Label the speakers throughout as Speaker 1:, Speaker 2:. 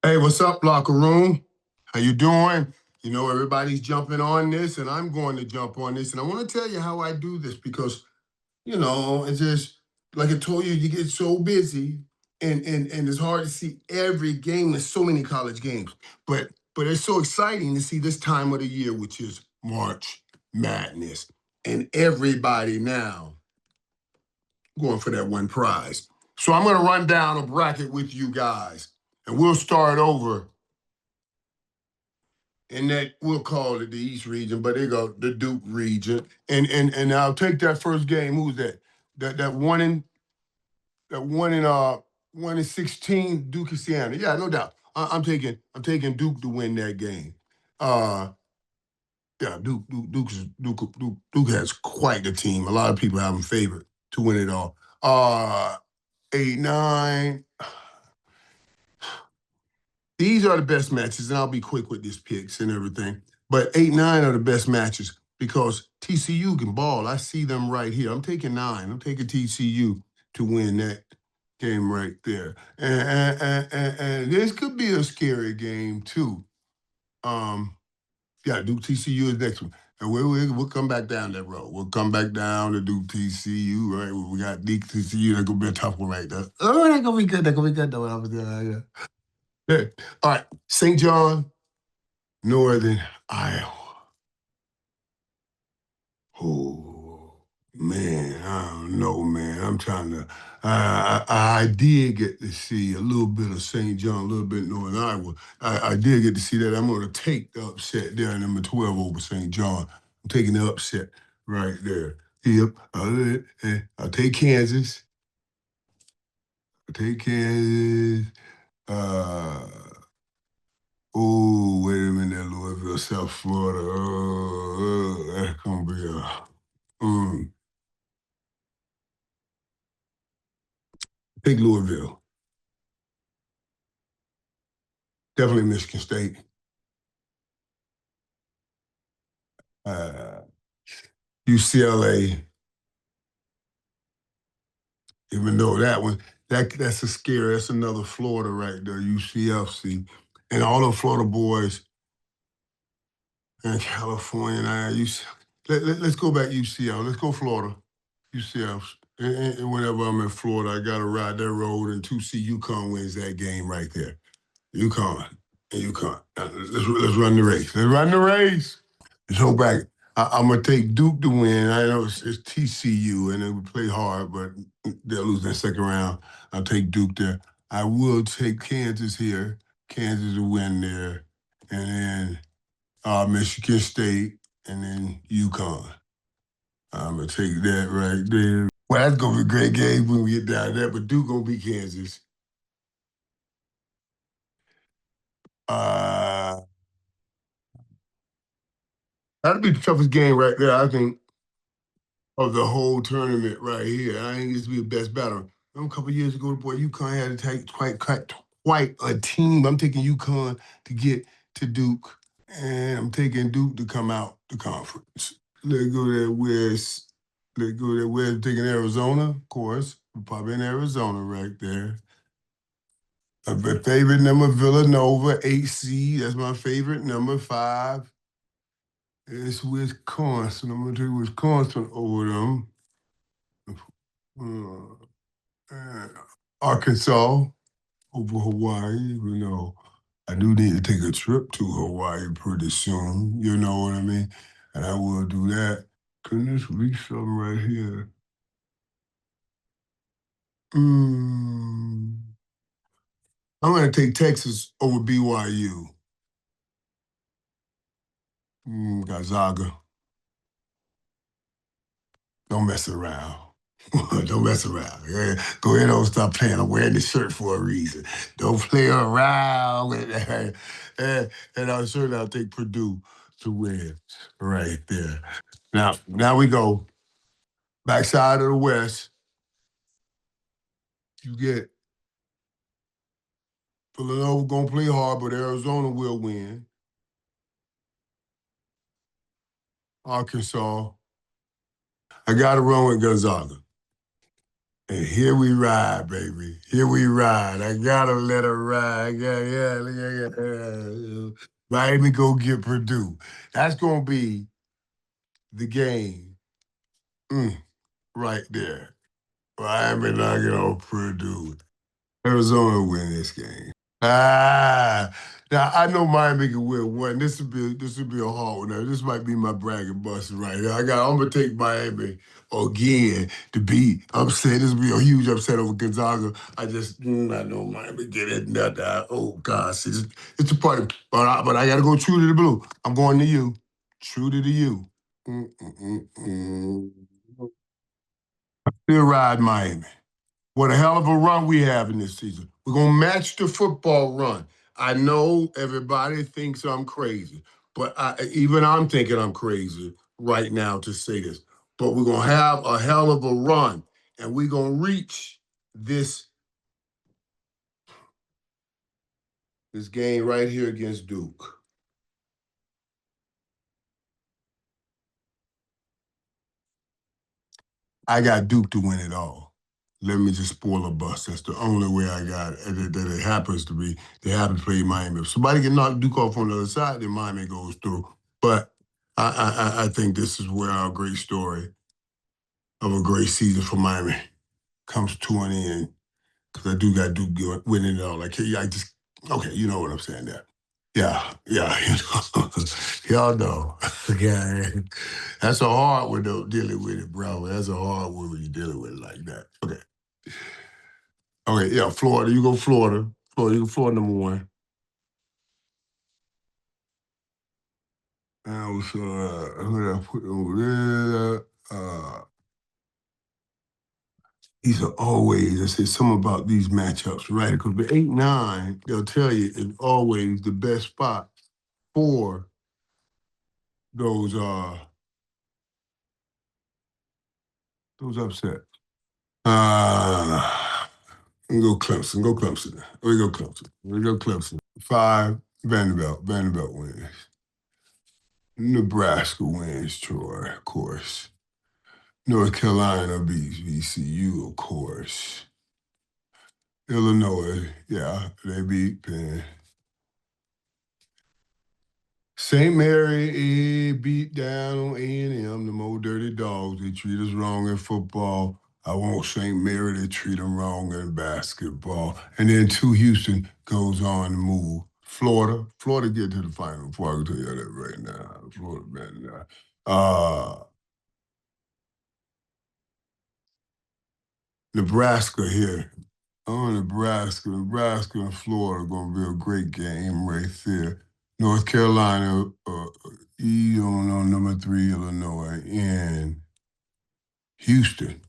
Speaker 1: Hey, what's up, locker room? How you doing? You know, everybody's jumping on this, and I'm going to jump on this. And I want to tell you how I do this because, it's just like I told you, you get so busy and it's hard to see every game. There's so many college games. But it's so exciting to see this time of the year, which is March Madness. And everybody now going for that one prize. So I'm going to run down a bracket with you guys, and we'll start over. And that we'll call it the East region, but they go the Duke region. And I'll take that first game. Who's that? That one in 16, Duke and Siena. Yeah, no doubt. I'm taking Duke to win that game. Uh yeah, Duke has quite the team. A lot of people have them favored to win it all. 8, 9. These are the best matches, and I'll be quick with these picks and everything. But 8, 9 are the best matches because TCU can ball. I see them right here. I'm taking 9. I'm taking TCU to win that game right there. And this could be a scary game too. Um, yeah, Duke TCU is next one. And we'll come back down that road. We'll come back down to Duke TCU, right? We got Duke TCU. That's gonna be a tough one right there. Oh, that's gonna be good. That's gonna be good though. Yeah. Yeah. All right. St. John, Northern Iowa. Oh man, I don't know, man. I'm trying to. I did get to see a little bit of St. John, a little bit Northern Iowa. I did get to see that. I'm going to take the upset there, number 12 over St. John. I'm taking the upset right there. Yep. I'll take Kansas. I'll take Kansas. Uh, Oh, wait a minute, Louisville, South Florida. That's gonna be um, big Louisville. Definitely Michigan State. Uh, UCLA, even though that's a scare. That's another Florida right there, UCFC. And all the Florida boys in California now, let's go back UCL. Let's go Florida. UCF. And whenever I'm in Florida, I got to ride that road and 2C UConn wins that game right there. UConn and UConn. Let's run the race. Let's run the race. Let's hope back. I'm gonna take Duke to win. I know it's TCU and they would play hard, but they'll lose in the second round. I'll take Duke there. I will take Kansas here. Kansas to win there, and then Michigan State, and then UConn. I'm gonna take that right there. Well, that's gonna be a great game when we get down there. But Duke gonna beat Kansas. Uh, that'll be the toughest game right there, I think, of the whole tournament right here. I think this will be the best battle. Remember a couple of years ago, boy, UConn had to take quite a team. I'm taking UConn to get to Duke, and I'm taking Duke to come out the conference. Let's go there West. Let's go there West. I'm taking Arizona, of course. We're probably in Arizona right there. My favorite number, Villanova, 8 seed. That's my favorite number. 5. It's Wisconsin. I'm going to take Wisconsin over them. Uh, uh, Arkansas over Hawaii. I do need to take a trip to Hawaii pretty soon. You know what I mean? And I will do that. Goodness, read something right here. Mm, I'm going to take Texas over BYU. Gonzaga. Don't mess around. Don't mess around. Yeah, go ahead and stop playing. I'm wearing this shirt for a reason. Don't play around with that. And I'm sure I'll take Purdue to win right there. Now we go backside of the West. You get Villanova gonna play hard, but Arizona will win. Arkansas. I got to run with Gonzaga. And here we ride, baby. Here we ride. I gotta let her ride. Yeah. Miami go get Purdue. That's gonna be the game right there. Miami knocking off Purdue. Arizona win this game. Now I know Miami can win one. This would be a hard one. Now, this might be my bragging bust right here. I'm gonna take Miami again to beat upset. This will be a huge upset over Gonzaga. I know Miami get it. Oh gosh, it's a party. But I gotta go true to the blue. I'm going to you. True to the you. Mm-mm-mm-mm. Still ride Miami. What a hell of a run we have in this season. We're going to match the football run. I know everybody thinks I'm crazy, but even I'm thinking I'm crazy right now to say this. But we're going to have a hell of a run, and we're going to reach this game right here against Duke. I got Duke to win it all. Let me just spoil a bus. That's the only way I got it. That it happens to be. They happen to play Miami. If somebody can knock Duke off on the other side, then Miami goes through. But I think this is where our great story of a great season for Miami comes to an end. Because I do got Duke winning it all. Like, yeah, okay, you know what I'm saying there. Yeah, y'all know. Yeah, that's a hard one though, dealing with it, bro. That's a hard one when you're dealing with it like that. Okay, yeah, Florida. You go Florida. Florida, you go Florida number one. I was who did I put over there? These are always, I said something about these matchups, right? Because the 8-9, they'll tell you is always the best spot for those those upsets. Uh go Clemson. Go Clemson. We go Clemson. We go Clemson. 5, Vanderbilt. Vanderbilt wins. Nebraska wins, Troy, of course. North Carolina beats VCU, of course. Illinois, yeah, they beat Penn. St. Mary beat down on A&M, them old dirty dogs. They treat us wrong in football. I want St. Mary to treat them wrong in basketball. And then Houston goes on to move. Florida get to the final four. I can tell you that right now. Florida, man. Nebraska here. Oh, Nebraska and Florida going to be a great game right there. North Carolina, you don't know, number 3, Illinois, and Houston.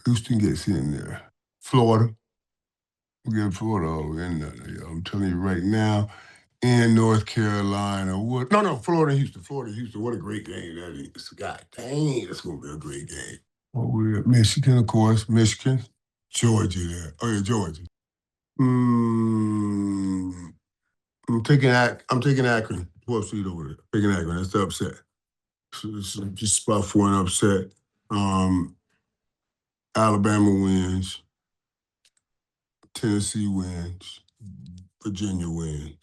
Speaker 1: Houston gets in there. Florida, we get Florida all in there. I'm telling you right now. And North Carolina, what? No, Florida, Houston. Florida, Houston. What a great game that is. God dang, that's going to be a great game. Oh, we're at Michigan, of course. Michigan. Georgia there. Oh, yeah, Georgia. Mm, I'm taking Akron. 12 seed over there. Taking Akron. That's the upset. So it's just spot for an upset. Um, Alabama wins. Tennessee wins. Virginia wins.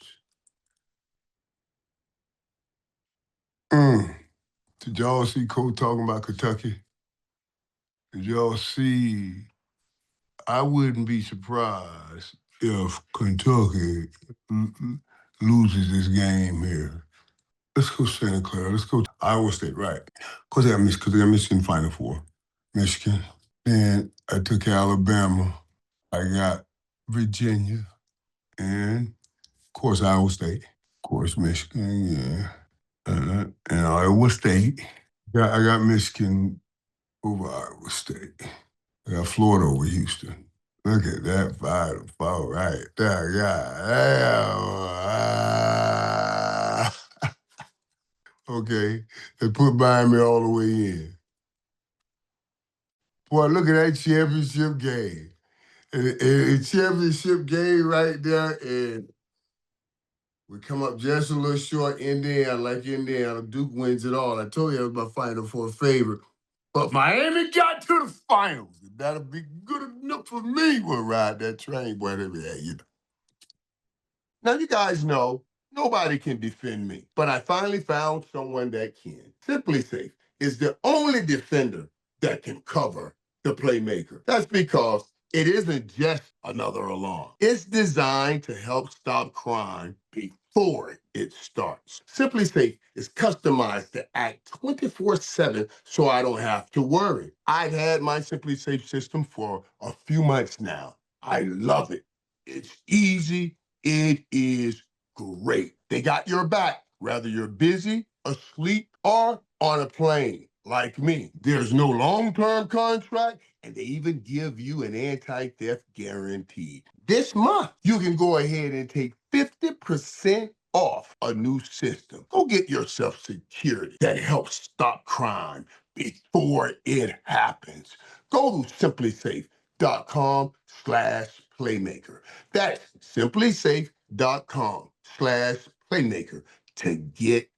Speaker 1: Mm. Did y'all see Cole talking about Kentucky? Did y'all see? I wouldn't be surprised if Kentucky loses this game here. Let's go Santa Clara. Let's go Iowa State, right? Because they got Michigan Final Four. Michigan. Then I took Alabama. I got Virginia. And, of course, Iowa State. Of course, Michigan, yeah. And Iowa State. I got Michigan over Iowa State. I got Florida over Houston. Look at that 5-4 right there. Yeah. Okay. They put Miami all the way in. Boy, look at that championship game. And championship game right there. And we come up just a little short. Indiana, like Indiana. Duke wins it all. I told you I was my Final Four favorite. But Miami got to the finals. That'll be good enough for me. We'll ride that train, whatever that, you know. Now, you guys know nobody can defend me, but I finally found someone that can. Simplisafe is the only defender that can cover the playmaker. That's because it isn't just another alarm. It's designed to help stop crime before it starts. Simplisafe is customized to act 24/7 so I don't have to worry. I've had my Simplisafe system for a few months now. I love it. It's easy. It is great. They got your back, whether you're busy, asleep, or on a plane like me. There's no long-term contract, and they even give you an anti-theft guarantee. This month, you can go ahead and take 50% off a new system. Go get yourself security that helps stop crime before it happens. Go to simplisafe.com/playmaker. That's simplisafe.com/playmaker to get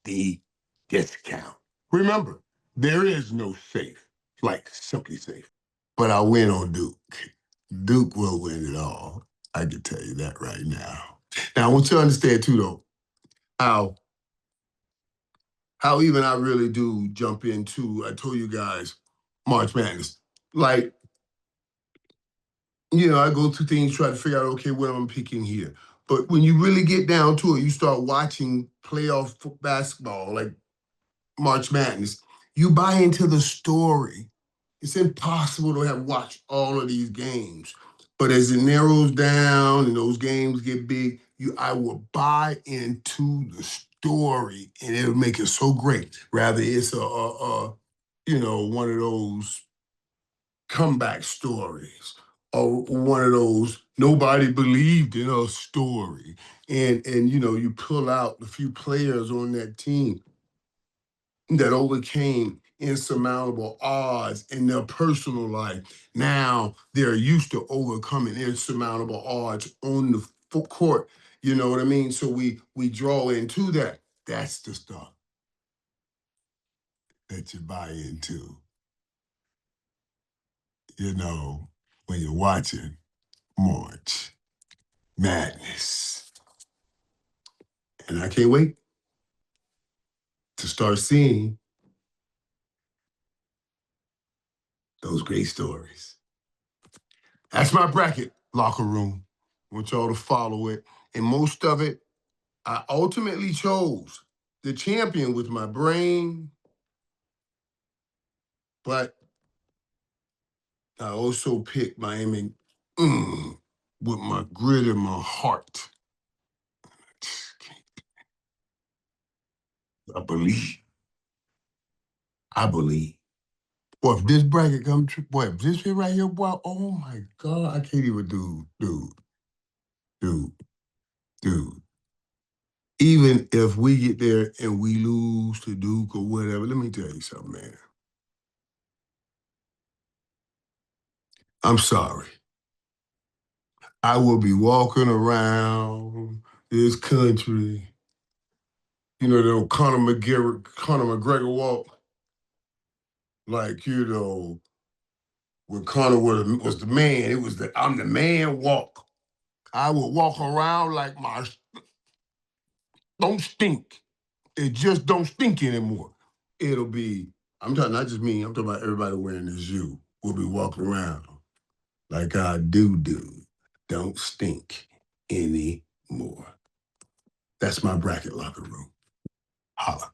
Speaker 1: the discount. Remember, there is no safe like Simplisafe. But I win on Duke. Duke will win it all. I can tell you that right now. Now, I want you to understand too, though, how even I really do jump into, I told you guys, March Madness. Like, I go through things, try to figure out, okay, what I'm picking here. But when you really get down to it, you start watching playoff basketball, like March Madness, you buy into the story. It's impossible to have watched all of these games. But as it narrows down and those games get big, I will buy into the story and it'll make it so great. Rather, it's one of those comeback stories or one of those nobody believed in a story. And you pull out a few players on that team that overcame insurmountable odds in their personal life. Now they're used to overcoming insurmountable odds on the court. You know what I mean? So we draw into that. That's the stuff that you buy into, when you're watching March Madness. And I can't wait to start seeing those great stories. That's my bracket, Locker Room. I want y'all to follow it. And most of it, I ultimately chose the champion with my brain, but I also picked Miami with my grit and my heart. I believe. I believe. Boy, if this bracket come true, boy, if this shit right here, boy, oh my God, I can't even dude, dude. Even if we get there and we lose to Duke or whatever, let me tell you something, man. I'm sorry. I will be walking around this country, the old Conor McGregor walk, like, when Conor was the man, it was the I'm the man walk. I would walk around like my don't stink. It just don't stink anymore. It'll be, I'm talking not just me, I'm talking about everybody wearing this U. We'll be walking around like I do. Don't stink anymore. That's my bracket, Locker Room. Holla.